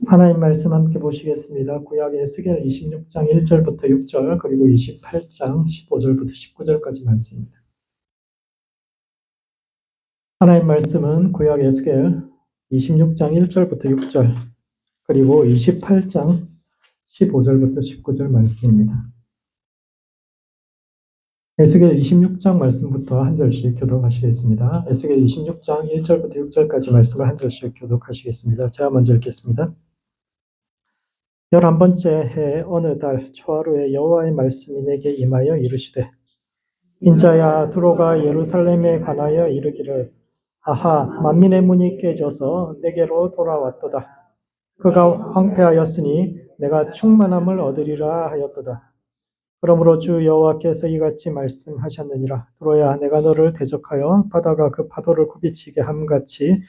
하나님 말씀 함께 보시겠습니다. 구약 에스겔 26장 1절부터 6절 그리고 28장 15절부터 19절까지 말씀입니다. 하나님 말씀은 구약 에스겔 26장 1절부터 6절 그리고 28장 15절부터 19절 말씀입니다. 에스겔 26장 말씀부터 한 절씩 교독하시겠습니다. 에스겔 26장 1절부터 6절까지 말씀을 한 절씩 교독하시겠습니다. 제가 먼저 읽겠습니다. 11번째 해 어느 달 초하루에 여호와의 말씀이 내게 임하여 이르시되 인자야 두로가 예루살렘에 관하여 이르기를 아하 만민의 문이 깨져서 내게로 돌아왔도다. 그가 황폐하였으니 내가 충만함을 얻으리라 하였도다. 그러므로 주 여호와께서 이같이 말씀하셨느니라. 두로야 내가 너를 대적하여 바다가 그 파도를 굽이치게 함같이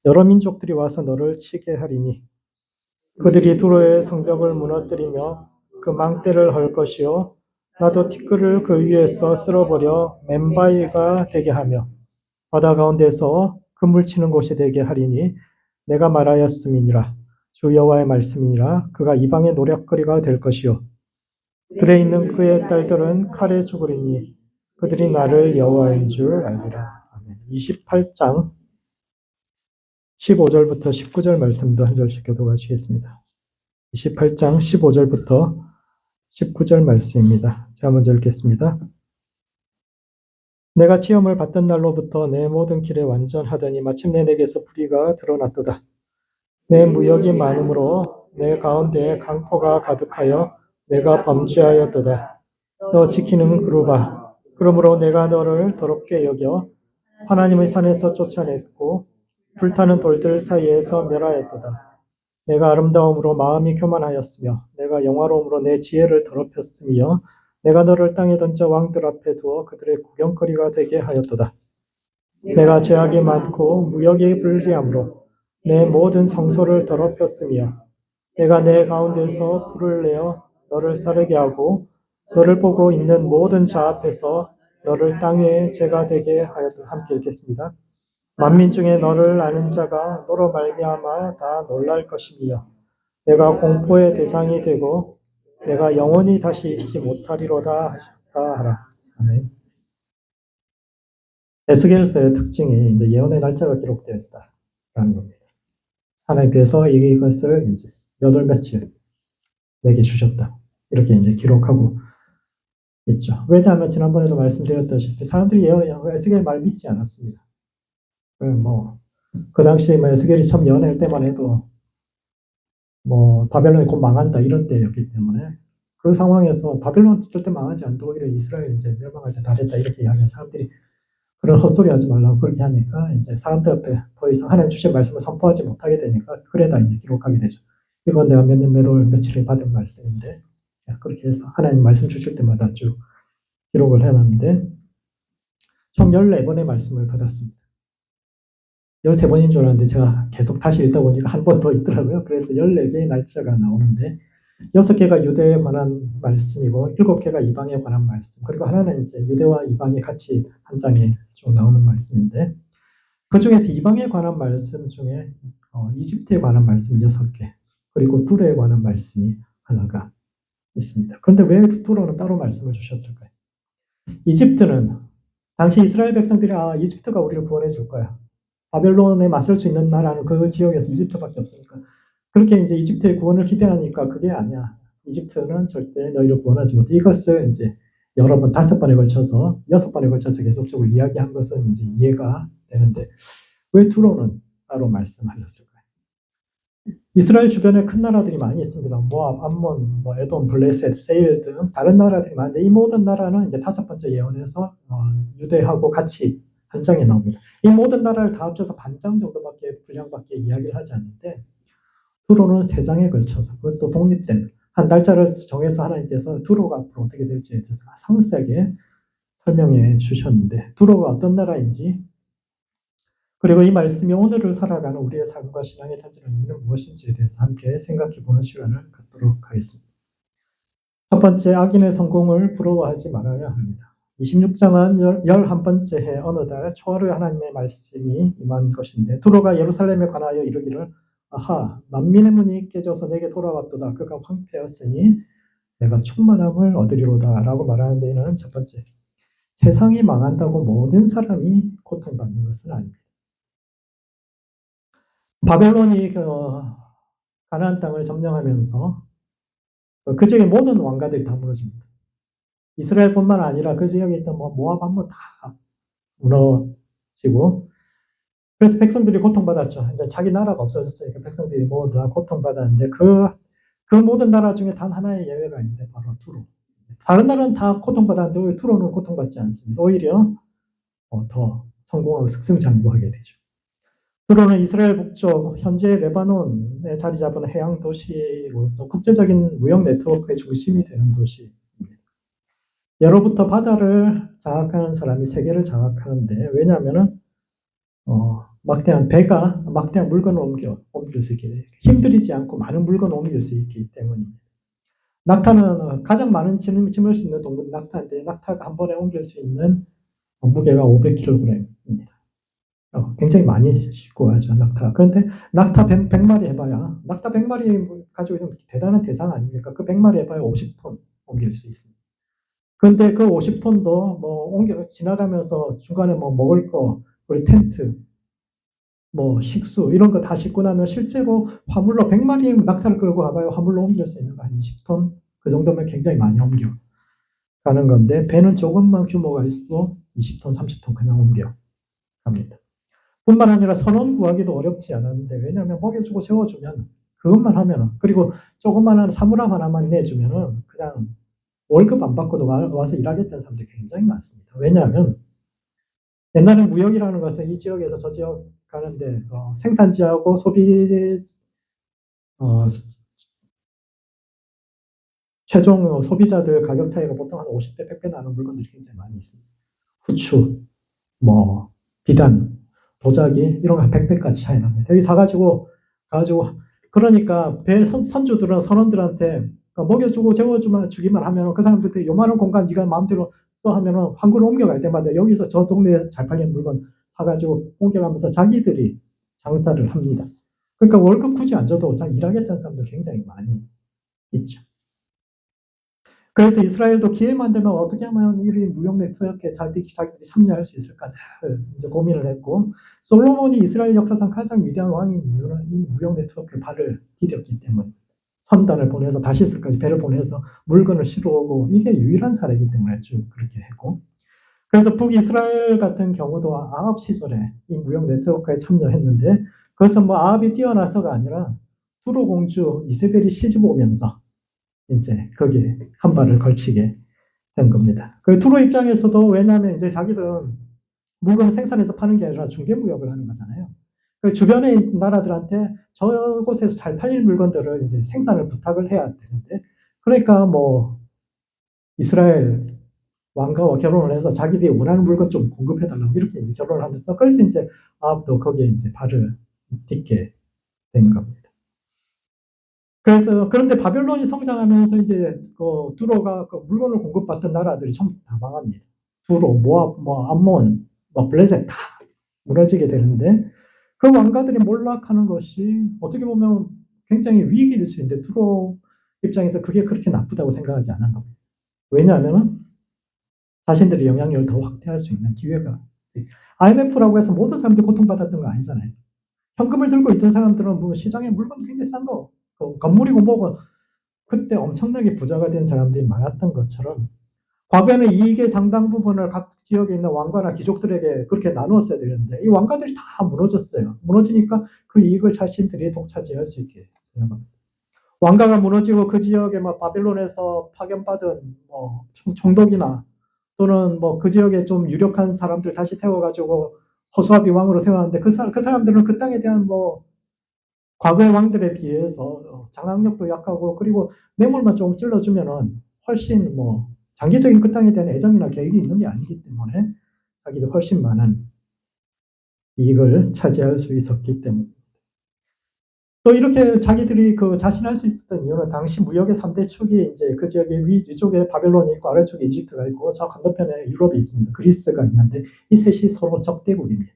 여러 민족들이 와서 너를 치게 하리니 그들이 두로의 성벽을 무너뜨리며 그 망대를 헐 것이요 나도 티끌을 그 위에서 쓸어버려 맨바위가 되게 하며 바다 가운데서 그물 치는 곳이 되게 하리니 내가 말하였음이니라. 주 여호와의 말씀이니라. 그가 이방의 노략거리가 될 것이요 들에 있는 그의 딸들은 칼에 죽으리니 그들이 나를 여호와인 줄 알리라. 아멘. 28장 15절부터 19절 말씀도 한 절씩 교독하시겠습니다. 28장 15절부터 19절 말씀입니다. 제가 먼저 읽겠습니다. 내가 시험을 받던 날로부터 내 모든 길에 완전하더니 마침내 내게서 불의가 드러났도다. 내 무역이 많으므로 내 가운데에 강포가 가득하여 내가 범죄하였도다. 너 지키는 그루바. 그러므로 내가 너를 더럽게 여겨 하나님의 산에서 쫓아냈고 불타는 돌들 사이에서 멸하였도다. 내가 아름다움으로 마음이 교만하였으며 내가 영화로움으로 내 지혜를 더럽혔으며 내가 너를 땅에 던져 왕들 앞에 두어 그들의 구경거리가 되게 하였도다. 내가 죄악이 많고 무역이 불리함으로 내 모든 성소를 더럽혔으며 내가 내 가운데서 불을 내어 너를 사르게 하고 너를 보고 있는 모든 자 앞에서 너를 땅에 죄가 되게 하였다. 함께 읽겠습니다. 만민 중에 너를 아는 자가 너로 말미암아 다 놀랄 것이며 내가 공포의 대상이 되고 내가 영원히 다시 잊지 못하리로다 하셨다 하라. 아멘. 에스겔서의 특징이 이제 예언의 날짜가 기록되어 있다라는 겁니다. 하나님께서 이것을 이제 몇월 며칠 내게 주셨다. 이렇게 이제 기록하고 있죠. 왜냐하면 지난번에도 말씀드렸다시피 사람들이 에스겔 말 믿지 않았습니다. 그 당시에 에스겔이 처음 예언할 때만 해도 바벨론이 곧 망한다 이런 때였기 때문에 그 상황에서 바벨론 절대 망하지 않고 오히려 이스라엘 이제 멸망할 때 다 됐다 이렇게 이야기하는 사람들이 그런 헛소리 하지 말라고 그렇게 하니까 이제 사람들 앞에 더 이상 하나님 주신 말씀을 선포하지 못하게 되니까 그래다 이제 기록하게 되죠. 이건 내가 몇 월 며칠에 받은 말씀인데 그렇게 해서 하나님 말씀 주실 때마다 쭉 기록을 해놨는데 총 14번의 말씀을 받았습니다. 13번인 줄 알았는데 제가 계속 다시 읽다 보니까 한 번 더 있더라고요. 그래서 14개의 날짜가 나오는데 6개가 유대에 관한 말씀이고 7개가 이방에 관한 말씀 그리고 하나는 이제 유대와 이방이 같이 한 장에 쭉 나오는 말씀인데 그 중에서 이방에 관한 말씀 중에 이집트에 관한 말씀 6개 그리고 뚜레에 관한 말씀이 하나가 있습니다. 그런데 왜 뚜로는 따로 말씀을 주셨을까요? 이집트는 당시 이스라엘 백성들이 이집트가 우리를 구원해 줄 거야. 바벨론에 맞설 수 있는 나라는 그 지역에서 이집트밖에 없으니까 그렇게 이제 이집트의 구원을 기대하니까 그게 아니야. 이집트는 절대 너희를 구원하지 못해. 이것을 이제 여러 번 5번에 걸쳐서 6번에 걸쳐서 계속적으로 이야기한 것은 이제 이해가 되는데 왜 두로는 따로 말씀하셨을까요? 이스라엘 주변에 큰 나라들이 많이 있습니다. 모압, 암몬, 에돔, 블레셋, 세일 등 다른 나라들이 많은데 이 모든 나라는 이제 5번째 예언에서 유대하고 같이 한 장에 나옵니다. 이 모든 나라를 다 합쳐서 반장 정도밖에 분량밖에 이야기를 하지 않는데 두로는 3장에 걸쳐서 그것도 독립된 한 날짜를 정해서 하나님께서 두로가 앞으로 어떻게 될지에 대해서 상세하게 설명해 주셨는데 두로가 어떤 나라인지 그리고 이 말씀이 오늘을 살아가는 우리의 삶과 신앙의 단절한 의미는 무엇인지에 대해서 함께 생각해 보는 시간을 갖도록 하겠습니다. 첫 번째, 악인의 성공을 부러워하지 말아야 합니다. 26장은 11번째 해 어느 달 초하루에 하나님의 말씀이 임한 것인데 두로가 예루살렘에 관하여 이르기를 아하, 만민의 문이 깨져서 내게 돌아왔도다. 그가 황폐하였으니 내가 충만함을 얻으리로다. 라고 말하는 데에는 첫 번째, 세상이 망한다고 모든 사람이 고통받는 것은 아닙니다. 바벨론이 가나안 땅을 점령하면서 그 지역의 모든 왕가들이 다 무너집니다. 이스라엘뿐만 아니라 그 지역에 있던 모압 한번 다 무너지고, 그래서 백성들이 고통받았죠. 이제 자기 나라가 없어졌으니까 백성들이 모두 다 고통받았는데 그 모든 나라 중에 단 하나의 예외가 있는데 바로 투로. 다른 나라는 다 고통받았는데 왜 투로는 고통받지 않습니다. 오히려 더 성공하고 승승장구하게 되죠. 투로는 이스라엘 북쪽 현재 레바논에 자리 잡은 해양 도시로서 국제적인 무역 네트워크의 중심이 되는 도시입니다. 예로부터 바다를 장악하는 사람이 세계를 장악하는데, 왜냐하면은 막대한 배가 막대한 물건을 옮길 수 있게 힘들이지 않고 많은 물건을 옮길 수 있기 때문입니다. 낙타는 가장 많은 짐을 수 있는 동물이 낙타인데, 낙타가 한 번에 옮길 수 있는 무게가 500kg입니다. 굉장히 많이 싣고 가죠, 낙타. 그런데 낙타 100마리 해봐야, 낙타 100마리 가지고 있으면 대단한 대상 아닙니까? 그 100마리 해봐야 50톤 옮길 수 있습니다. 그런데 그 50톤도 지나가면서 중간에 먹을 거, 우리 텐트, 식수, 이런 거 다 싣고 나면 실제로 화물로 100마리 낙타를 끌고 가봐야 화물로 옮길 수 있는 거 한 20톤? 그 정도면 굉장히 많이 옮겨 가는 건데, 배는 조금만 규모가 있어도 20톤, 30톤 그냥 옮겨 갑니다. 뿐만 아니라 선원 구하기도 어렵지 않았는데, 왜냐하면 먹여주고 세워주면, 그것만 하면은, 그리고 조그마한 사물함 하나만 내주면은 그냥 월급 안 받고도 와서 일하겠다는 사람들이 굉장히 많습니다. 왜냐하면 옛날에 무역이라는 것은 이 지역에서 저 지역 가는데 생산지하고 최종 소비자들 가격 차이가 보통 한 50배, 100배 나는 물건들이 굉장히 많이 있습니다. 후추, 비단, 도자기 이런 거 한 100배까지 차이 납니다. 여기 가지고 그러니까 선주들은 선원들한테 먹여주고 재워주기만 하면 그 사람들한테 요만한 공간 네가 마음대로 써 하면은 항구를 옮겨갈 때마다 여기서 저 동네에 잘 팔리는 물건 사가지고 옮겨가면서 자기들이 장사를 합니다. 그러니까 월급 굳이 안 줘도 다 일하겠다는 사람들 굉장히 많이 있죠. 그래서 이스라엘도 기회만 되면 어떻게 하면 이 무역 네트워크에 자기들이 참여할 수 있을까 이제 고민을 했고, 솔로몬이 이스라엘 역사상 가장 위대한 왕인 이유는 이 무역 네트워크에 발을 디뎠기 때문에, 선단을 보내서 다시스까지 배를 보내서 물건을 실어오고, 이게 유일한 사례이기 때문에 쭉 그렇게 했고, 그래서 북이스라엘 같은 경우도 아합 시절에 이 무역 네트워크에 참여했는데, 그것은 아합이 뛰어나서가 아니라 투로 공주 이세벨이 시집 오면서 이제 거기에 한 발을 걸치게 된 겁니다. 그 투로 입장에서도, 왜냐하면 이제 자기들은 물건 생산해서 파는 게 아니라 중개무역을 하는 거잖아요. 그 주변의 나라들한테 저곳에서 잘 팔릴 물건들을 이제 생산을 부탁을 해야 되는데, 그러니까 이스라엘 왕가와 결혼을 해서 자기들이 원하는 물건 좀 공급해달라고 이렇게 이제 결혼을 하면서, 그래서 이제 아합도 거기에 이제 발을 딛게 된 겁니다. 그런데 바벨론이 성장하면서 이제 두로가 물건을 공급받던 나라들이 전부 다 망합니다. 두로, 모압, 암몬, 블레셋 다 무너지게 되는데, 그 왕가들이 몰락하는 것이 어떻게 보면 굉장히 위기일 수 있는데, 두로 입장에서 그게 그렇게 나쁘다고 생각하지 않은 겁니다. 왜냐하면 자신들의 영향력을 더 확대할 수 있는 기회가, IMF라고 해서 모든 사람들이 고통받았던 거 아니잖아요. 현금을 들고 있던 사람들은 시장에 물건 굉장히 싼 거, 건물이고 뭐고, 그때 엄청나게 부자가 된 사람들이 많았던 것처럼, 과거에는 이익의 상당 부분을 각 지역에 있는 왕가나 귀족들에게 그렇게 나누었어야 되는데, 이 왕가들이 다 무너졌어요. 무너지니까 그 이익을 자신들이 독차지할 수 있게 되는 겁니다. 왕가가 무너지고 그 지역에 바벨론에서 파견받은 총독이나 또는 그 지역에 좀 유력한 사람들 다시 세워가지고 호수아비 왕으로 세웠는데, 그 사람들은 그 땅에 대한 과거의 왕들에 비해서 장악력도 약하고, 그리고 뇌물만 조금 찔러주면은 훨씬 장기적인 그 땅에 대한 애정이나 계획이 있는 게 아니기 때문에 자기도 훨씬 많은 이익을 차지할 수 있었기 때문에, 또 이렇게 자기들이 자신할 수 있었던 이유는 당시 무역의 3대 축이 이제 그 지역의 위쪽에 바벨론이 있고 아래쪽에 이집트가 있고 저 건너편에 유럽이 있습니다. 그리스가 있는데 이 셋이 서로 적대국입니다.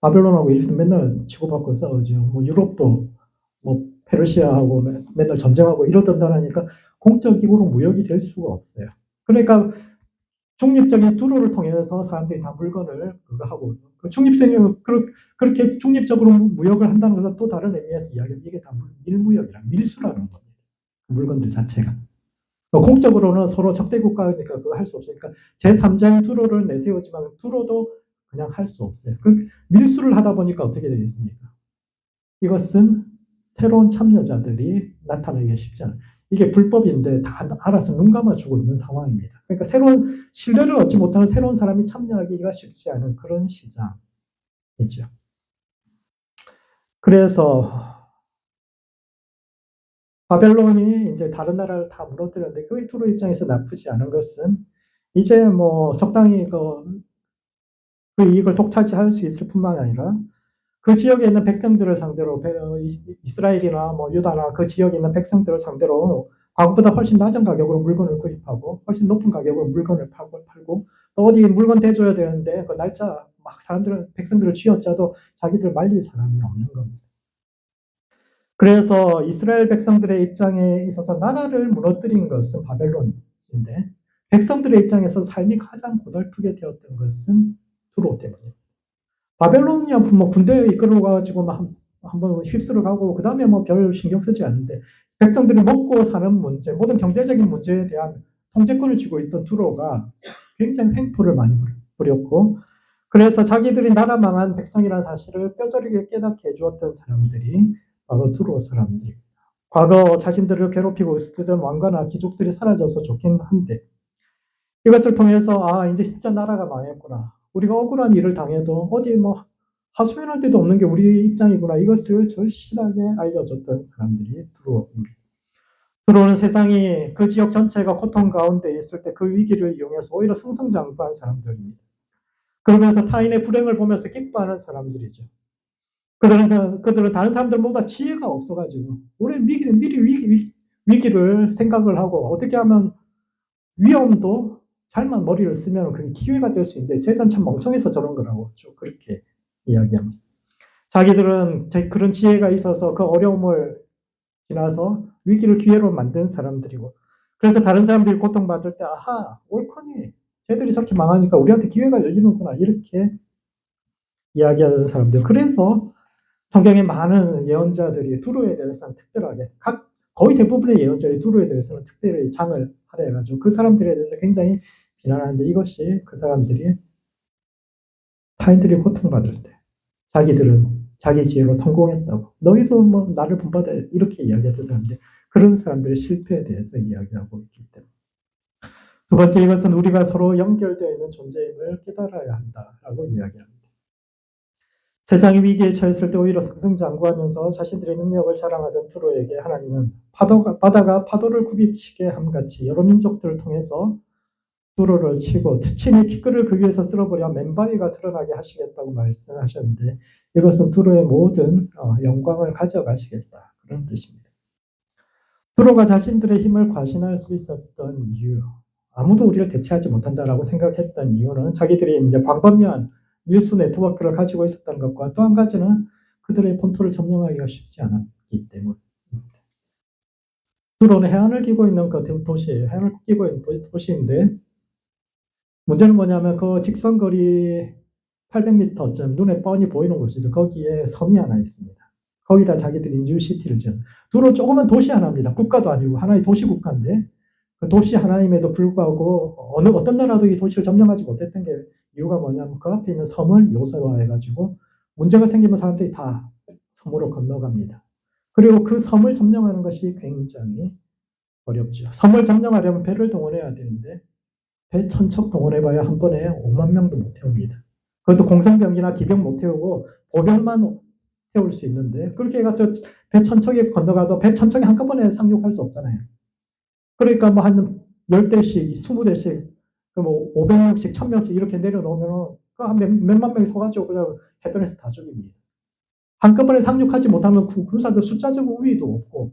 바벨론하고 이집트 맨날 치고받고 싸우죠. 뭐 유럽도 뭐 페르시아하고 맨날 전쟁하고 이러던다니까 공적으로 무역이 될 수가 없어요. 그러니까 중립적인 두로를 통해서 사람들이 다 물건을 그거 하고 중립적인 그렇게 중립적으로 무역을 한다는 것은 또 다른 의미에서 이야기하면 이게 다 밀무역이라 밀수라는 겁니다. 물건들 자체가. 공적으로는 서로 적대 국가니까 그거 할 수 없으니까 제3자의 두로를 내세우지만 두로도 그냥 할 수 없어요. 그 밀수를 하다 보니까 어떻게 되겠습니까? 이것은 새로운 참여자들이 나타나기가 쉽지 않아요. 이게 불법인데 다 알아서 눈 감아주고 있는 상황입니다. 그러니까 새로운 신뢰를 얻지 못하는 새로운 사람이 참여하기가 쉽지 않은 그런 시장이죠. 그래서 바벨론이 이제 다른 나라를 다 무너뜨렸는데 그 투로 입장에서 나쁘지 않은 것은 이제 뭐 적당히 그 이익을 독차지할 수 있을 뿐만 아니라 그 지역에 있는 백성들을 상대로 이스라엘이나 뭐 유다나 그 지역에 있는 백성들을 상대로 과거보다 훨씬 낮은 가격으로 물건을 구입하고 훨씬 높은 가격으로 물건을 팔고 또 어디 물건 대줘야 되는데 그 날짜 막 백성들을 쥐어짜도 자기들 말릴 사람이 없는 겁니다. 그래서 이스라엘 백성들의 입장에 있어서 나라를 무너뜨린 것은 바벨론인데 백성들의 입장에서 삶이 가장 고달프게 되었던 것은 두로 때문입니다. 바벨론이야 뭐 군대 이끌어가지고 막 한번 휩쓸어 가고 그 다음에 뭐 별 신경 쓰지 않는데 백성들이 먹고 사는 문제, 모든 경제적인 문제에 대한 통제권을 쥐고 있던 두로가 굉장히 횡포를 많이 부렸고 그래서 자기들이 나라 망한 백성이라는 사실을 뼈저리게 깨닫게 해주었던 사람들이 바로 두로 사람들입니다. 과거 자신들을 괴롭히고 쓰던 왕가나 귀족들이 사라져서 좋긴 한데 이것을 통해서 아 이제 진짜 나라가 망했구나. 우리가 억울한 일을 당해도 어디 뭐 하소연할 데도 없는 게 우리 입장이구나. 이것을 절실하게 알려줬던 사람들이 두로입니다. 두로는 세상이 그 지역 전체가 고통 가운데 있을 때 그 위기를 이용해서 오히려 승승장구한 사람들입니다. 그러면서 타인의 불행을 보면서 기뻐하는 사람들이죠. 그들은 다른 사람들보다 지혜가 없어가지고 우리 미리 위기를 생각을 하고 어떻게 하면 위험도 잘만 머리를 쓰면 그게 기회가 될 수 있는데 쟤들은 참 멍청해서 저런 거라고 쭉 그렇게 이야기합니다. 자기들은 그런 지혜가 있어서 그 어려움을 지나서 위기를 기회로 만든 사람들이고 그래서 다른 사람들이 고통받을 때 아하 옳거니 쟤들이 저렇게 망하니까 우리한테 기회가 열리는구나 이렇게 이야기하는 사람들. 그래서 성경의 많은 예언자들이 두로에 대해서는 특별하게 거의 대부분의 예언자들이 두로에 대해서는 특별히 장을 할애해가지고 그 사람들에 대해서 굉장히 비난하는데 이것이 그 사람들이 타인들이 고통받을 때 자기들은 자기 지혜로 성공했다고 너희도 뭐 나를 본받아 이렇게 이야기하던 사람들 그런 사람들의 실패에 대해서 이야기하고 있기 때문에 두 번째 이것은 우리가 서로 연결되어 있는 존재임을 깨달아야 한다라고 이야기합니다. 세상이 위기에 처했을 때 오히려 승승장구하면서 자신들의 능력을 자랑하던 두로에게 하나님은 바다가 파도를 굽이치게 함같이 여러 민족들을 통해서 두로를 치고 친히 티끌을 그 위에서 쓸어버려 맨바위가 드러나게 하시겠다고 말씀하셨는데 이것은 두로의 모든 영광을 가져가시겠다 그런 뜻입니다. 두로가 자신들의 힘을 과신할 수 있었던 이유 아무도 우리를 대체하지 못한다라고 생각했던 이유는 자기들이 이제 광범위한 밀수 네트워크를 가지고 있었던 것과 또 한 가지는 그들의 본토를 점령하기가 쉽지 않았기 때문입니다. 두로는 해안을 끼고 있는 그 도시예요. 해안을 끼고 있는 도시인데 문제는 뭐냐면 그 직선거리 800m쯤 눈에 뻔히 보이는 곳이죠. 거기에 섬이 하나 있습니다. 거기다 자기들이 뉴시티를 지었어요. 두로 조그만 도시 하나입니다. 국가도 아니고 하나의 도시 국가인데 그 도시 하나임에도 불구하고 어떤 나라도 이 도시를 점령하지 못했던 게 이유가 뭐냐면 그 앞에 있는 섬을 요새화해가지고 문제가 생기면 사람들이 다 섬으로 건너갑니다. 그리고 그 섬을 점령하는 것이 굉장히 어렵죠. 섬을 점령하려면 배를 동원해야 되는데 배 천척 동원해봐야 한 번에 5만 명도 못 태웁니다. 그것도 공상병기나 기병 못 태우고 보병만 태울 수 있는데 그렇게 해가지고 배 천척에 건너가도 배 천척에 한꺼번에 상륙할 수 없잖아요. 그러니까 뭐 한 10대씩, 20대씩, 뭐 500명씩, 1000명씩 이렇게 내려놓으면 한 몇만 명이 서가지고 그냥 해변에서 다 죽입니다. 한꺼번에 상륙하지 못하면 군사들 숫자적 우위도 없고,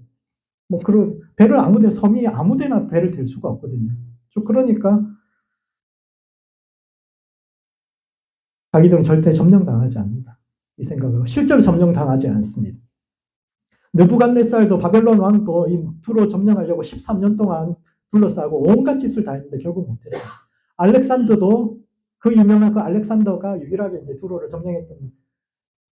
뭐 그런 배를 아무데나 섬이 아무데나 배를 댈 수가 없거든요. 그러니까 자기들은 절대 점령당하지 않는다. 이 생각을 실제로 점령당하지 않습니다. 느부갓네살도 바벨론 왕도 이 두로 점령하려고 13년 동안 둘러싸고 온갖 짓을 다 했는데 결국 못했어요. 알렉산더도 그 유명한 그 알렉산더가 유일하게 이제 두로를 점령했던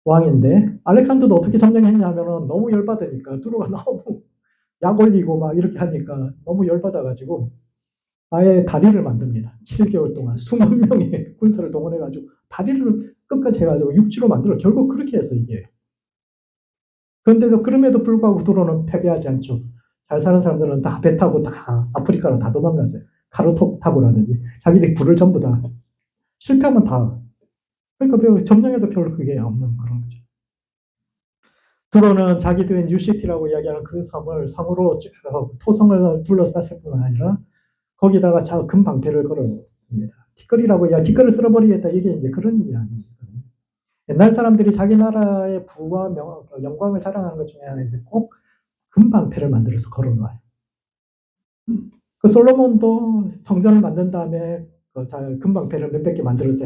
왕인데 알렉산더도 어떻게 점령했냐면은 너무 열받으니까 두로가 너무 약 올리고 막 이렇게 하니까 너무 열받아가지고 아예 다리를 만듭니다. 7개월 동안 수만 명의 군사를 동원해가지고 다리를 끝까지 해가지고 육지로 만들어 결국 그렇게 해서 이게. 그런데도 그럼에도 불구하고 두로는 패배하지 않죠. 잘 사는 사람들은 다 배 타고 다 아프리카로 다 도망갔어요. 카르톱 타고라든지 자기들 굴을 전부 다 실패하면 다. 그러니까 점령해도 별로 그게 없는 그런 거죠. 두로는 자기들의 뉴시티라고 이야기하는 그 섬을 성으로 토성을 둘러쌌을 뿐 아니라 거기다가 큰 방패를 걸어놓습니다. 티끌이라고 티끌을 쓸어버리겠다 이게 이제 그런 이야기입니다. 옛날 사람들이 자기 나라의 부와 영광을 자랑하는 것 중에 하나 꼭 금방패를 만들어서 걸어놔요. 그 솔로몬도 성전을 만든 다음에 금방패를 몇백 개 만들어서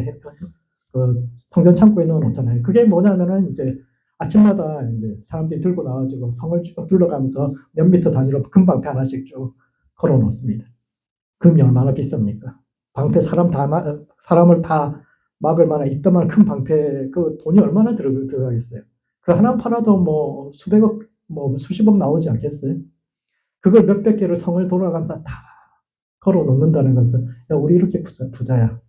그 성전 창고에 넣어놓잖아요. 그게 뭐냐면은 이제 아침마다 이제 사람들이 들고 나와가지고 성을 쭉 둘러가면서 몇 미터 단위로 금방패 하나씩 쭉 걸어놓습니다. 금이 얼마나 비쌉니까? 방패 사람을 다 막을 만한 이따만 큰 방패 그 돈이 얼마나 들어가겠어요? 그 하나 팔아도 뭐 수백억 뭐 수십억 나오지 않겠어요? 그걸 몇백 개를 성을 돌아가면서 다 걸어 놓는다는 것은 야 우리 이렇게 부자야.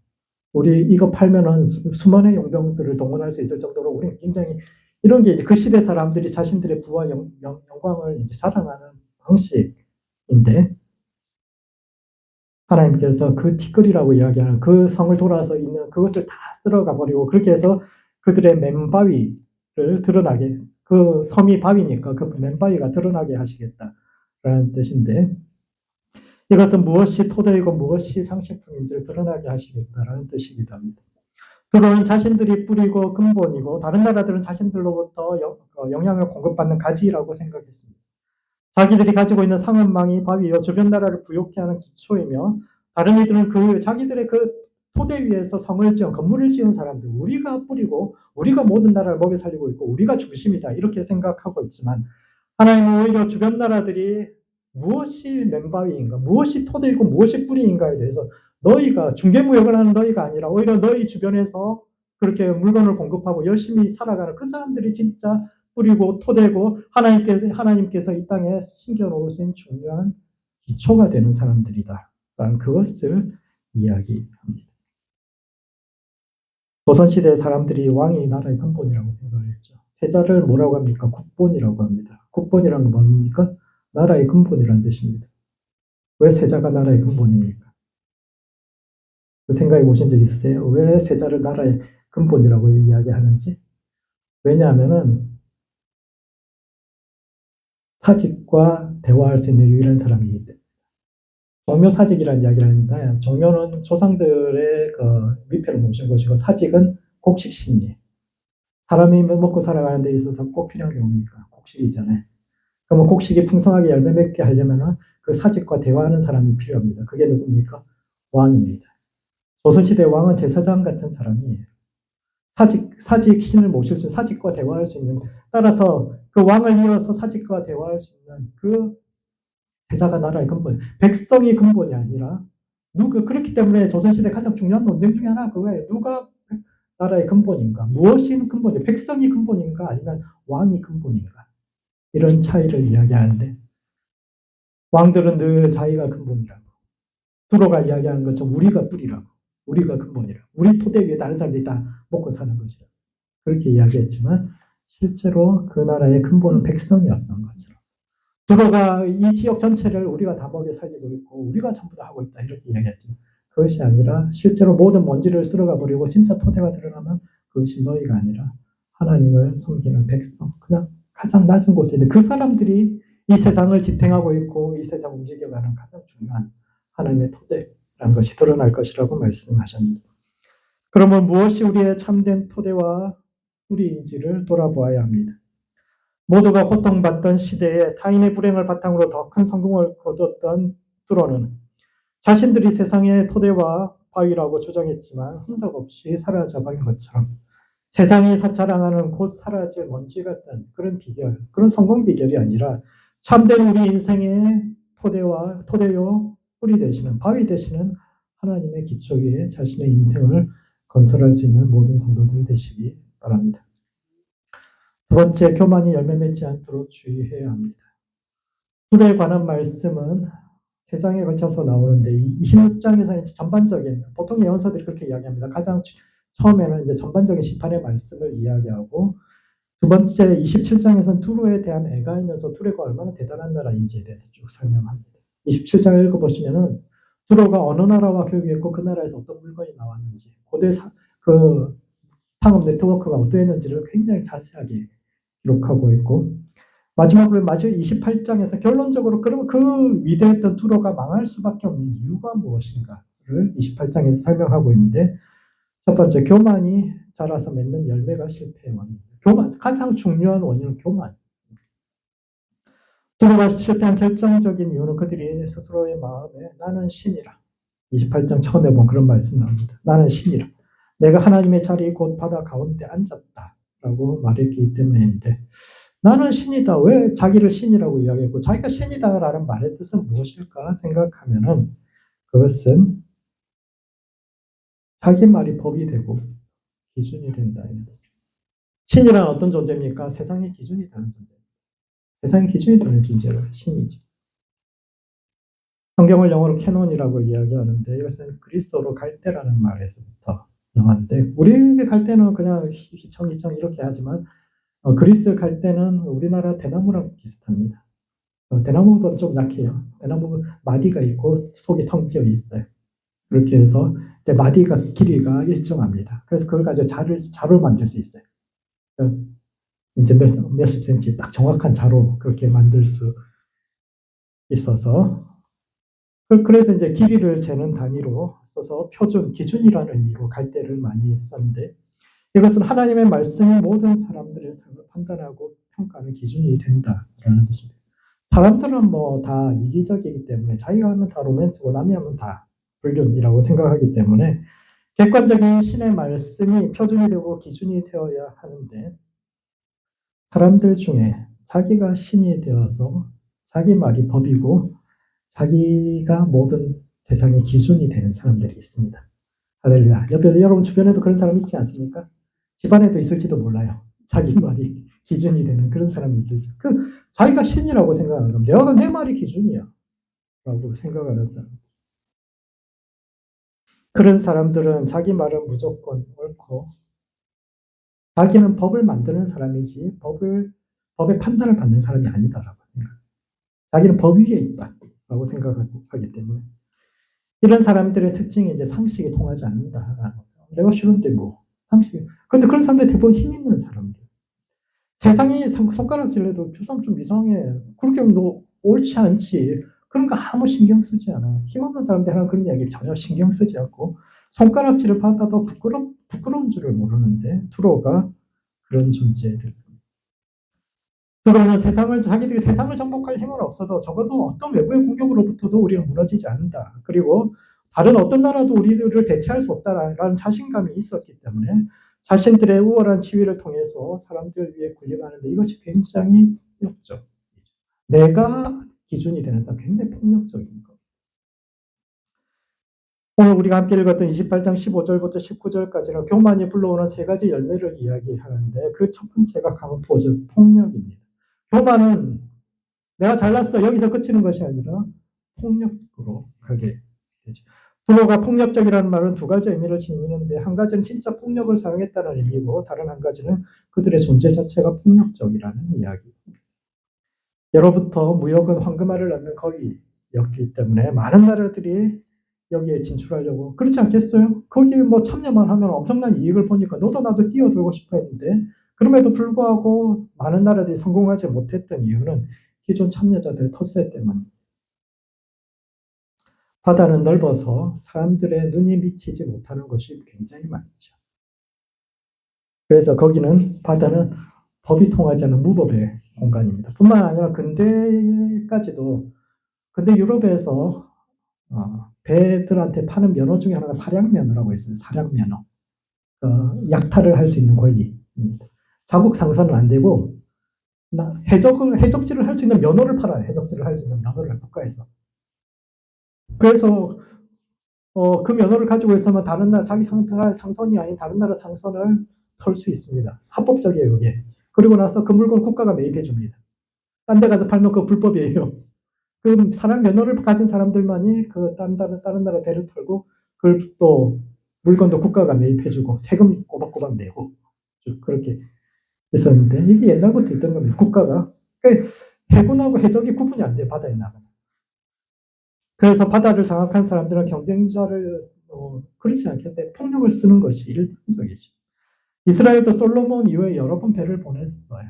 우리 이거 팔면은 수많은 용병들을 동원할 수 있을 정도로 우리는 굉장히 이런 게 이제 그 시대 사람들이 자신들의 부와 영광을 이제 자랑하는 방식인데 하나님께서 그 티끌이라고 이야기하는 그 성을 돌아서 있는 그것을 다 쓸어가 버리고 그렇게 해서 그들의 맨바위를 드러나게 그 섬이 바위니까 그 맨바위가 드러나게 하시겠다라는 뜻인데 이것은 무엇이 토대이고 무엇이 장식품인지를 드러나게 하시겠다라는 뜻이기도 합니다. 두로는 자신들이 뿌리고 근본이고 다른 나라들은 자신들로부터 영향을 공급받는 가지라고 생각했습니다. 자기들이 가지고 있는 상은망이 바위요 주변 나라를 부욕해 하는 기초이며 다른 이들은 자기들의 그 토대 위에서 성을 지은 건물을 지은 사람들 우리가 뿌리고 우리가 모든 나라를 먹여 살리고 있고 우리가 중심이다 이렇게 생각하고 있지만 하나님은 오히려 주변 나라들이 무엇이 맨바위인가 무엇이 토대이고 무엇이 뿌리인가에 대해서 너희가 중개무역을 하는 너희가 아니라 오히려 너희 주변에서 그렇게 물건을 공급하고 열심히 살아가는 그 사람들이 진짜 뿌리고 토대고 하나님께서 이 땅에 심겨놓으신 중요한 기초가 되는 사람들이다. 라는 그것을 이야기합니다. 조선시대 사람들이 왕이 나라의 근본이라고 생각을 했죠. 세자를 뭐라고 합니까? 국본이라고 합니다. 국본이라는 건 뭡니까? 나라의 근본이라는 뜻입니다. 왜 세자가 나라의 근본입니까? 그 생각해 보신 적 있으세요? 왜 세자를 나라의 근본이라고 이야기하는지? 왜냐하면은 사직과 대화할 수 있는 유일한 사람이기 때문에. 종묘사직이라는 이야기를 하는데 종묘는 조상들의 그 미패를 모신 것이고 사직은 곡식신이에요. 사람이 먹고 살아가는 데 있어서 꼭 필요한 게 뭡니까? 곡식이잖아요. 그러면 곡식이 풍성하게 열매 맺게 하려면 그 사직과 대화하는 사람이 필요합니다. 그게 누굽니까? 왕입니다. 조선시대 왕은 제사장 같은 사람이에요. 사직 신을 모실 수 있는 사직과 대화할 수 있는 따라서 그 왕을 이어서 사직과 대화할 수 있는 그 세자가 나라의 근본, 백성이 근본이 아니라 그렇기 때문에 조선시대 가장 중요한 논쟁 중에 하나가 그거예요. 누가 나라의 근본인가? 무엇이 근본인가? 백성이 근본인가? 아니면 왕이 근본인가? 이런 차이를 이야기하는데 왕들은 늘 자기가 근본이라고 두로가 이야기하는 것처럼 우리가 뿌리라고 우리가 근본이라고 우리 토대 위에 다른 사람들이 다 먹고 사는 것이라고 그렇게 이야기했지만 실제로 그 나라의 근본은 백성이었던 것처럼 두로가 이 지역 전체를 우리가 다 먹여 살리고 있고 우리가 전부 다 하고 있다 이렇게 이야기했지만 그것이 아니라 실제로 모든 먼지를 쓸어가 버리고 진짜 토대가 드러나면 그것이 너희가 아니라 하나님을 섬기는 백성 그냥 가장 낮은 곳에 있는 그 사람들이 이 세상을 지탱하고 있고 이 세상 움직여가는 가장 중요한 하나님의 토대라는 것이 드러날 것이라고 말씀하셨습니다. 그러면 무엇이 우리의 참된 토대와 뿌리인지를 돌아보아야 합니다. 모두가 고통받던 시대에 타인의 불행을 바탕으로 더 큰 성공을 거뒀던 두로는 자신들이 세상의 토대와 바위라고 주장했지만 흔적 없이 사라져버린 것처럼 세상이 자랑하는 곧 사라질 먼지 같은 그런 비결, 그런 성공 비결이 아니라 참된 우리 인생의 토대요 뿌리 되시는 바위 되시는 하나님의 기초 위에 자신의 인생을 건설할 수 있는 모든 성도들 되시기 바랍니다. 두 번째, 교만이 열매 맺지 않도록 주의해야 합니다. 불에 관한 말씀은 3장에 걸쳐서 나오는데 26장에서는 전반적인 보통 예언서들이 그렇게 이야기합니다. 가장 처음에는 이제 전반적인 심판의 말씀을 이야기하고 두 번째 27장에서는 두로에 대한 애가이면서 두로가 얼마나 대단한 나라인지에 대해서 쭉 설명합니다. 27장을 읽어보시면은 두로가 어느 나라와 교육했고 그 나라에서 어떤 물건이 나왔는지 고대 그 상업 네트워크가 어떠했는지를 굉장히 자세하게 기록하고 있고 마지막으로 28장에서 결론적으로 그럼 그 위대했던 두로가 망할 수밖에 없는 이유가 무엇인가를 28장에서 설명하고 있는데 첫 번째, 교만이 자라서 맺는 열매가 실패의 원인입니다. 교만, 가장 중요한 원인은 교만. 두로가 실패한 결정적인 이유는 그들이 스스로의 마음에 나는 신이라. 28장 처음에 보면 그런 말씀 나옵니다. 나는 신이라. 내가 하나님의 자리 곧 바다 가운데 앉았다. 라고 말했기 때문인데 나는 신이다. 왜 자기를 신이라고 이야기했고 자기가 신이다라는 말의 뜻은 무엇일까 생각하면은 그것은 자기 말이 법이 되고 기준이 된다. 신이란 어떤 존재입니까? 세상의 기준이 되는 존재. 세상의 기준이 되는 존재가 신이죠. 성경을 영어로 캐논이라고 이야기하는데 이것은 그리스어로 갈대라는 말에서부터 나왔는데 우리에게 갈대는 그냥 휘청휘청 이렇게 하지만 그리스 갈대는 우리나라 대나무랑 비슷합니다. 대나무보다 좀 약해요. 대나무 마디가 있고 속이 텅 비어 있어요. 그렇게 해서 이제 마디가 길이가 일정합니다. 그래서 그걸 가지고 자를 만들 수 있어요. 이제 몇십 센치 딱 정확한 자로 그렇게 만들 수 있어서 그래서 이제 길이를 재는 단위로 써서 표준, 기준이라는 의미로 갈대를 많이 썼는데 이것은 하나님의 말씀이 모든 사람들의 삶을 판단하고 평가하는 기준이 된다라는 뜻입니다. 사람들은 뭐 다 이기적이기 때문에 자기가 하면 다 로맨스고 남이 하면 다 불륜이라고 생각하기 때문에 객관적인 신의 말씀이 표준이 되고 기준이 되어야 하는데 사람들 중에 자기가 신이 되어서 자기 말이 법이고 자기가 모든 세상의 기준이 되는 사람들이 있습니다. 할렐루야. 여러분 주변에도 그런 사람 있지 않습니까? 집안에도 있을지도 몰라요. 자기 말이 기준이 되는 그런 사람이 있을지. 자기가 신이라고 생각하는 겁니다. 내 말이 기준이야. 라고 생각하는 사람. 그런 사람들은 자기 말은 무조건 옳고 자기는 법을 만드는 사람이지 법의 판단을 받는 사람이 아니다라고 생각합니다. 자기는 법 위에 있다라고 생각하기 때문에 이런 사람들의 특징이 이제 상식이 통하지 않는다라는 거죠. 내가 싫은데 뭐 상식. 근데 그런 사람들 대부분 힘 있는 사람들. 세상이 손가락질해도 저 사람 좀 이상해. 그렇게 너 옳지 않지. 그런 거 아무 신경 쓰지 않아. 힘없는 사람들 하는 그런 이야기 전혀 신경 쓰지 않고 손가락질을 받아도 부끄러운 줄을 모르는데 두로가 그런 존재들. 두로는 자기들이 세상을 정복할 힘은 없어도 적어도 어떤 외부의 공격으로부터도 우리는 무너지지 않는다. 그리고 다른 어떤 나라도 우리들을 대체할 수 없다라는 자신감이 있었기 때문에 자신들의 우월한 지위를 통해서 사람들 위에 군림하는데 이것이 굉장히 폭력적. 내가 기준이 되는 데 굉장히 폭력적인 것. 오늘 우리가 함께 읽었던 28장 15절부터 19절까지는 교만이 불러오는 3가지 열매를 이야기하는데 그 첫 번째가 강포적 폭력입니다. 교만은 내가 잘났어 여기서 그치는 것이 아니라 폭력으로 가게 되죠. 두로가 폭력적이라는 말은 2가지 의미를 지니는데 한 가지는 진짜 폭력을 사용했다는 의미고 다른 한 가지는 그들의 존재 자체가 폭력적이라는 이야기입니다. 예로부터 무역은 황금알을 낳는 거위였기 때문에 많은 나라들이 여기에 진출하려고 그렇지 않겠어요? 거기에 뭐 참여만 하면 엄청난 이익을 보니까 너도 나도 뛰어들고 싶어 했는데 그럼에도 불구하고 많은 나라들이 성공하지 못했던 이유는 기존 참여자들의 텃세 때문입니다. 바다는 넓어서 사람들의 눈이 미치지 못하는 것이 굉장히 많죠. 그래서 거기는 바다는 법이 통하지 않는 무법의 공간입니다. 뿐만 아니라 근대 유럽에서 배들한테 파는 면허 중에 하나가 사량면허라고 있어요. 사량면허. 약탈을 할 수 있는 권리입니다. 자국 상선은 안 되고 해적질을 할 수 있는 면허를 팔아요. 해적질을 할 수 있는 면허를 국가에서. 그래서 그 면허를 가지고 있으면 다른 나라 자기 나라 상선이 아닌 다른 나라 상선을 털 수 있습니다. 합법적이에요, 그게. 그리고 나서 그 물건 국가가 매입해 줍니다. 딴 데 가서 팔면 그거 불법이에요. 그 사람 면허를 가진 사람들만이 그 다른 나라 배를 털고 그걸 또 물건도 국가가 매입해주고 세금 꼬박꼬박 내고 그렇게 있었는데 이게 옛날부터 있던 겁니다. 국가가 그러니까 해군하고 해적이 구분이 안 돼요. 바다에 나가면. 그래서 바다를 장악한 사람들은 경쟁자를 그렇지 않겠어요. 폭력을 쓰는 것이 일반적이죠. 이스라엘도 솔로몬 이후에 여러 번 배를 보냈어요.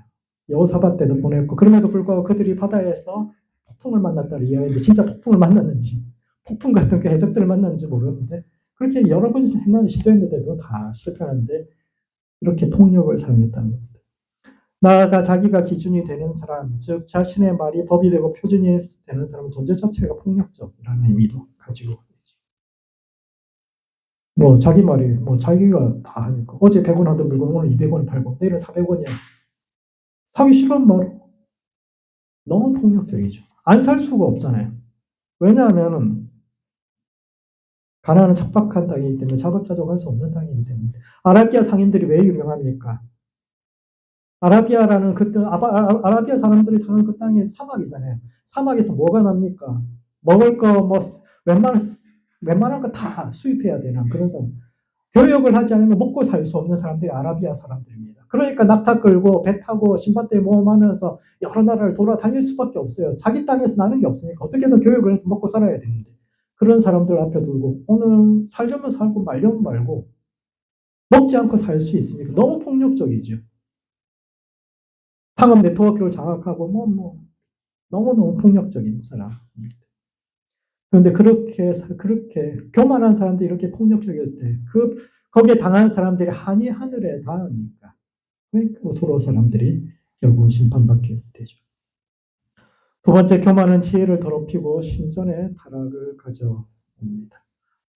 여호사밧 때도 보냈고 그럼에도 불구하고 그들이 바다에서 폭풍을 만났다는 이야기인데 진짜 폭풍을 만났는지 폭풍 같은 그 해적들을 만났는지 모르는데 그렇게 여러 번 시도했는데도 다 실패하는데 이렇게 폭력을 사용했다는 겁니다. 나아가 자기가 기준이 되는 사람, 즉 자신의 말이 법이 되고 표준이 되는 사람은 존재 자체가 폭력적이라는 의미도 가지고 있죠. 뭐 자기 말이 뭐 자기가 다 하니까 어제 100원 하던 물건 오늘 200원 팔고 내일은 400원이야. 사기 싫은 말 너무 폭력적이죠. 안 살 수가 없잖아요. 왜냐하면 가나안은 척박한 땅이기 때문에 자급자족할 수 없는 땅이기 때문에. 아라비아 상인들이 왜 유명합니까? 아라비아라는 아라비아 사람들이 사는 그 땅이 사막이잖아요. 사막에서 뭐가 납니까? 먹을 거 뭐 웬만한 거 다 수입해야 되는 그런 상. 교역을 하지 않으면 먹고 살 수 없는 사람들이 아라비아 사람들입니다. 그러니까 낙타 끌고 배 타고 신밧드에 모험하면서 여러 나라를 돌아다닐 수밖에 없어요. 자기 땅에서 나는 게 없으니까 어떻게든 교역을 해서 먹고 살아야 되는데 그런 사람들 앞에 두고 오늘 살려면 살고 말려면 말고 먹지 않고 살 수 있습니까? 너무 폭력적이죠. 상업 네트워크를 장악하고 너무너무 폭력적인 사람입니다. 그런데 그렇게 교만한 사람들이 이렇게 폭력적일 때 거기에 당한 사람들이 한이 하늘에 닿으니까 그러니까 도로 사람들이 결국 심판받게 되죠. 두 번째, 교만은 지혜를 더럽히고 신전의 타락을 가져옵니다.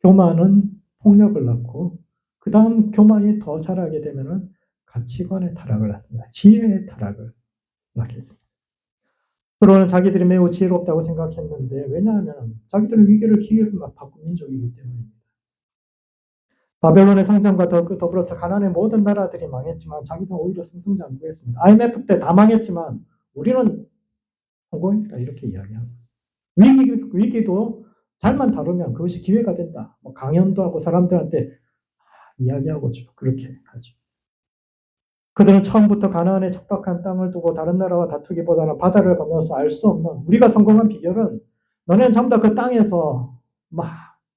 교만은 폭력을 낳고 그 다음 교만이 더 자라게 되면은 가치관의 타락을 낳습니다. 지혜의 타락을 낳게 됩니다. 서로는 자기들이 매우 지혜롭다고 생각했는데 왜냐하면 자기들은 위기를 기회로 바꾼 민족이기 때문입니다. 바벨론의 성장과 더불어서 가나안의 모든 나라들이 망했지만 자기들은 오히려 승승장구했습니다. IMF 때 다 망했지만 우리는 성공했다 이렇게 이야기합니다. 위기도 잘만 다루면 그것이 기회가 된다. 강연도 하고 사람들한테 이야기하고 그렇게 하죠. 그들은 처음부터 가나안의 척박한 땅을 두고 다른 나라와 다투기보다는 바다를 건너서 알 수 없는 우리가 성공한 비결은 너네는 전부 다 그 땅에서 막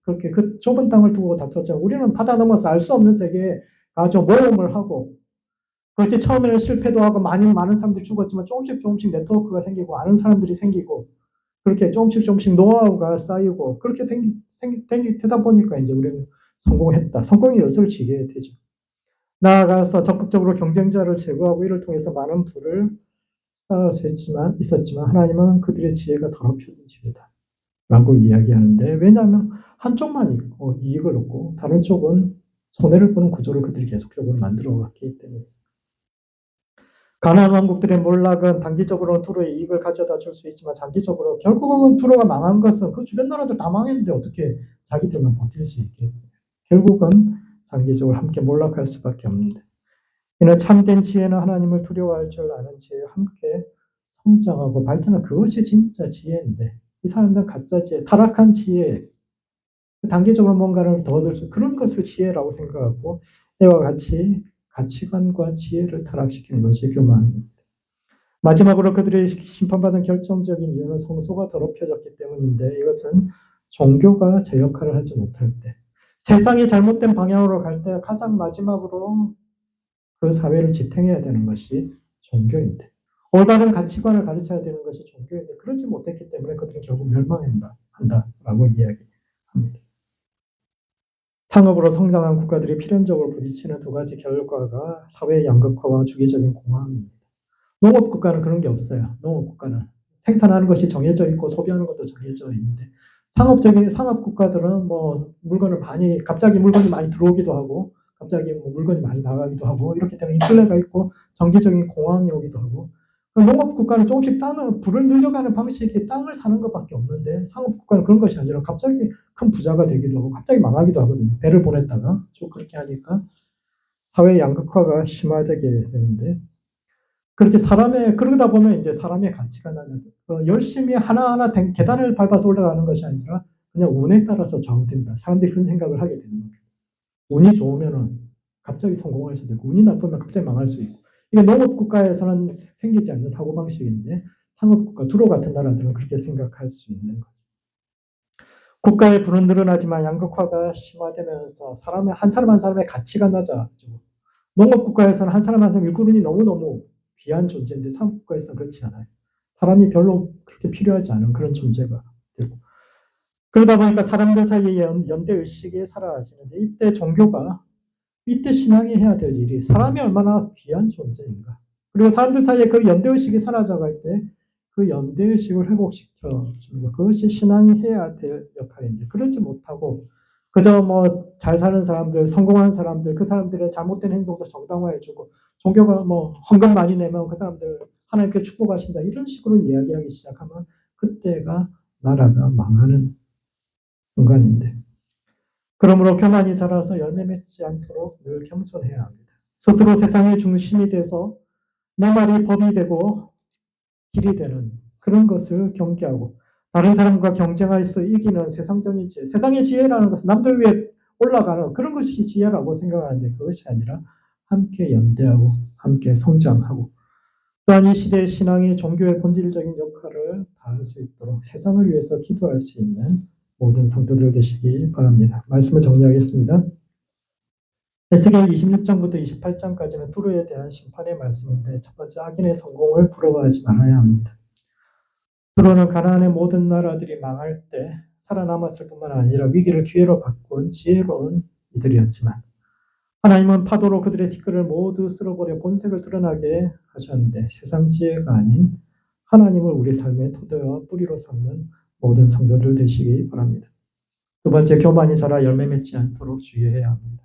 그렇게 그 좁은 땅을 두고 다투었죠. 우리는 바다 넘어서 알 수 없는 세계에 가서 모험을 하고 그렇지 처음에는 실패도 하고 많은 사람들이 죽었지만 조금씩 네트워크가 생기고 아는 사람들이 생기고 그렇게 조금씩 노하우가 쌓이고 그렇게 되다 보니까 이제 우리는 성공했다. 성공의 열쇠를 쥐게 되죠. 나아가서 적극적으로 경쟁자를 제거하고 이를 통해서 많은 부를 쌓을 수 있었지만 하나님은 그들의 지혜가 더럽혀진 지혜다 라고 이야기하는데 왜냐하면 한쪽만 이익을 얻고 다른 쪽은 손해를 보는 구조를 그들이 계속적으로 만들어 왔기 때문에 가나안 왕국들의 몰락은 단기적으로는 투로의 이익을 가져다 줄 수 있지만 장기적으로 결국은 투로가 망한 것은 그 주변 나라들 다 망했는데 어떻게 자기들만 버틸 수 있겠어요. 결국은 장기적으로 함께 몰락할 수밖에 없는데 이는 참된 지혜는 하나님을 두려워할 줄 아는 지혜와 함께 성장하고 발전하는 그것이 진짜 지혜인데 이 사람들은 가짜 지혜, 타락한 지혜, 단기적으로 뭔가를 더 얻을 수 그런 것을 지혜라고 생각하고 이와 같이 가치관과 지혜를 타락시키는 것이 교만입니다. 마지막으로 그들이 심판받은 결정적인 이유는 성소가 더럽혀졌기 때문인데 이것은 종교가 제 역할을 하지 못할 때 세상이 잘못된 방향으로 갈 때 가장 마지막으로 그 사회를 지탱해야 되는 것이 종교인데 올바른 가치관을 가르쳐야 되는 것이 종교인데 그러지 못했기 때문에 그들은 결국 멸망한다라고 이야기합니다. 상업으로 성장한 국가들이 필연적으로 부딪히는 두 가지 결과가 사회 양극화와 주기적인 공황입니다. 농업 국가는 그런 게 없어요. 농업 국가는 생산하는 것이 정해져 있고 소비하는 것도 정해져 있는데 상업 국가들은 갑자기 물건이 많이 들어오기도 하고 갑자기 뭐 물건이 많이 나가기도 하고 이렇게 되면 인플레가 있고 정기적인 공황이 오기도 하고 농업국가는 조금씩 불을 늘려가는 방식이 땅을 사는 것밖에 없는데 상업국가는 그런 것이 아니라 갑자기 큰 부자가 되기도 하고 갑자기 망하기도 하거든요. 배를 보냈다가 쭉 그렇게 하니까 사회 양극화가 심화되게 되는데 그렇게 그러다 보면 이제 사람의 가치가 나는 열심히 하나하나 계단을 밟아서 올라가는 것이 아니라 그냥 운에 따라서 좌우된다. 사람들이 그런 생각을 하게 되는 거예요. 운이 좋으면은 갑자기 성공할 수도 있고, 운이 나쁘면 갑자기 망할 수 있고. 이게 농업국가에서는 생기지 않는 사고방식인데, 상업국가, 두로 같은 나라들은 그렇게 생각할 수 있는 거죠. 국가의 부는 늘어나지만 양극화가 심화되면서 한 사람 한 사람의 가치가 낮아지고, 농업국가에서는 한 사람 한 사람 일꾼이 너무너무 귀한 존재인데, 상업국가에서는 그렇지 않아요. 사람이 별로 그렇게 필요하지 않은 그런 존재가 되고. 그러다 보니까 사람들 사이에 연대의식이 사라지는데, 이때 신앙이 해야 될 일이 사람이 얼마나 귀한 존재인가. 그리고 사람들 사이에 그 연대의식이 사라져갈 때 그 연대의식을 회복시켜 주는 것. 그것이 신앙이 해야 될 역할인데, 그러지 못하고 그저 뭐 잘 사는 사람들, 성공한 사람들, 그 사람들의 잘못된 행동도 정당화해주고, 종교가 뭐 헌금 많이 내면 그 사람들 하나님께 축복하신다, 이런 식으로 이야기하기 시작하면 그때가 나라가 망하는 순간인데, 그러므로 교만이 자라서 열매 맺지 않도록 늘 겸손해야 합니다. 스스로 세상의 중심이 돼서 내 말이 법이 되고 길이 되는 그런 것을 경계하고, 다른 사람과 경쟁해서 이기는 세상적인 지혜, 세상의 지혜라는 것은 남들 위에 올라가는 그런 것이 지혜라고 생각하는데, 그것이 아니라 함께 연대하고 함께 성장하고, 또한 이 시대의 신앙이 종교의 본질적인 역할을 다할 수 있도록 세상을 위해서 기도할 수 있는 모든 성도들 되시기 바랍니다. 말씀을 정리하겠습니다. 에스겔 26장부터 28장까지는 두로에 대한 심판의 말씀인데, 첫 번째, 악인의 성공을 부러워하지 말아야 합니다. 두로는 가나안의 모든 나라들이 망할 때 살아남았을 뿐만 아니라 위기를 기회로 바꾼 지혜로운 이들이었지만, 하나님은 파도로 그들의 티끌을 모두 쓸어버려 본색을 드러나게 하셨는데, 세상 지혜가 아닌 하나님을 우리 삶의 토대와 뿌리로 삼는 모든 성도들 되시기 바랍니다. 두 번째, 교만이 자라 열매 맺지 않도록 주의해야 합니다.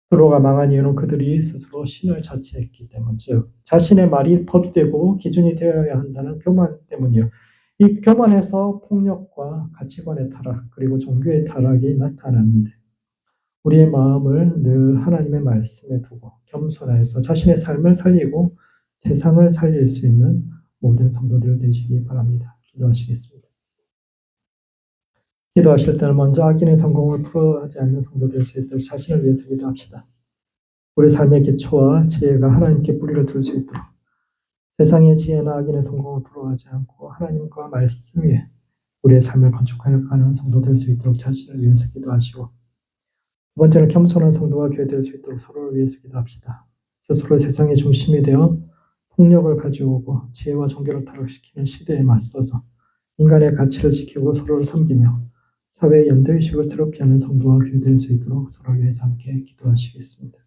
두로가 망한 이유는 그들이 스스로 신을 자처했기 때문, 즉 자신의 말이 법이 되고 기준이 되어야 한다는 교만 때문이요. 이 교만에서 폭력과 가치관의 타락, 그리고 종교의 타락이 나타나는데, 우리의 마음을 늘 하나님의 말씀에 두고 겸손해서 자신의 삶을 살리고 세상을 살릴 수 있는 모든 성도들 되시기 바랍니다. 기도하시겠습니다. 기도하실 때는 먼저 악인의 성공을 부러워하지 않는 성도 될 수 있도록 자신을 위해서 기도합시다. 우리 삶의 기초와 지혜가 하나님께 뿌리를 둘 수 있도록 세상의 지혜나 악인의 성공을 부러워하지 않고 하나님과 말씀 위에 우리의 삶을 건축하여 가는 성도 될 수 있도록 자신을 위해서 기도하시고, 두 번째는 겸손한 성도가 교회 될 수 있도록 서로를 위해서 기도합시다. 스스로 세상의 중심이 되어 폭력을 가져오고 지혜와 종교를 타락시키는 시대에 맞서서 인간의 가치를 지키고 서로를 섬기며 사회의 연대의식을 더럽게 하는 성도와 교회 될 수 있도록 서로를 위해서 함께 기도하시겠습니다.